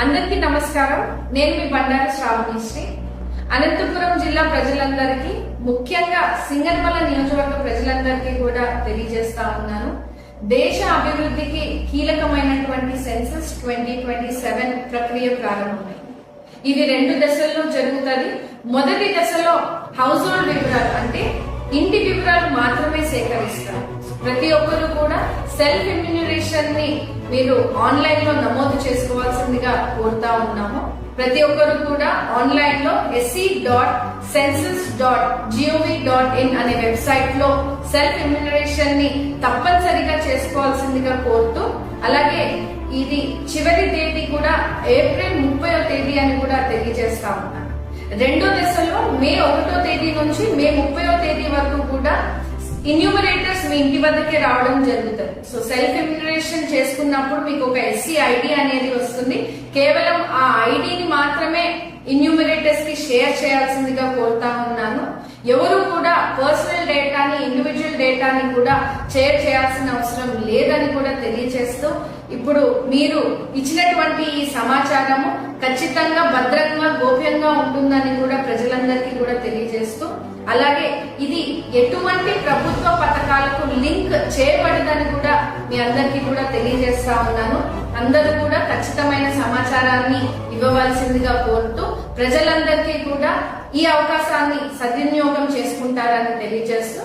అందరికీ నమస్కారం. నేను మీ బండారు శ్రావణిశ్రీ. అనంతపురం జిల్లా ప్రజలందరికీ, ముఖ్యంగా సింగనమల నియోజకవర్గ ప్రజలందరికీ కూడా తెలియజేస్తా ఉన్నాను. దేశ అభివృద్ధికి కీలకమైనటువంటి సెన్సస్ 2027 ప్రక్రియ ప్రారంభమైంది. ఇది 2 దశల్లో జరుగుతుంది. మొదటి దశలో హౌస్ హోల్డ్ వివరాలు అంటే ఇంటి వివరాలు మాత్రమే సేకరిస్తారు. ప్రతి ఒక్కరు కూడా సెల్ఫ్ ఎన్యూమరేషన్ ని మీరు ఆన్లైన్ లో నమోదు చేసుకోవాల్సిందిగా కోరుతా ఉన్నాము. ప్రతి ఒక్కరు కూడా ఆన్లైన్ లో sc.census.gov.in అనే వెబ్సైట్ లో సెల్ఫ్ ఎన్యూమరేషన్ ని తప్పనిసరిగా చేసుకోవాల్సిందిగా కోరుతూ, అలాగే ఇది చివరి తేదీ కూడా ఏప్రిల్ 30వ తేదీ అని కూడా తెలియజేస్తా ఉన్నాను. రెండో దశలో మే 1వ తేదీ నుంచి మే 30వ తేదీ వరకు కూడా ఇన్యూమరేటర్స్ మీ ఇంటి వద్దకే రావడం జరుగుతుంది. సో సెల్ఫ్ ఎన్యూమరేషన్ చేసుకున్నప్పుడు మీకు ఒక ఎస్సీ ఐడి అనేది వస్తుంది. కేవలం ఆ ఐడిని మాత్రమే ఇన్యూమరేటర్స్ కి షేర్ చేయాల్సిందిగా కోరుతా ఉన్నాను. ఎవరు కూడా పర్సనల్ డేటాని, ఇండివిజువల్ డేటాని కూడా షేర్ చేయాల్సిన అవసరం లేదని కూడా తెలియజేస్తూ, ఇప్పుడు మీరు ఇచ్చినటువంటి ఈ సమాచారము ఖచ్చితంగా భద్రంగా, గోప్యంగా ఉంటుందని కూడా ప్రజలందరికీ కూడా తెలియజేస్తూ, అలాగే ఇది ఎటువంటి ప్రభుత్వ పథకాలకు లింక్ చేయబడదని కూడా మీ అందరికీ కూడా తెలియజేస్తా ఉన్నాను. అందరూ కూడా ఖచ్చితమైన సమాచారాన్ని ఇవ్వవలసిందిగా కోరుతూ, ప్రజలందరికీ కూడా ఈ అవకాశాన్ని సద్వినియోగం చేసుకుంటారని తెలియజేస్తూ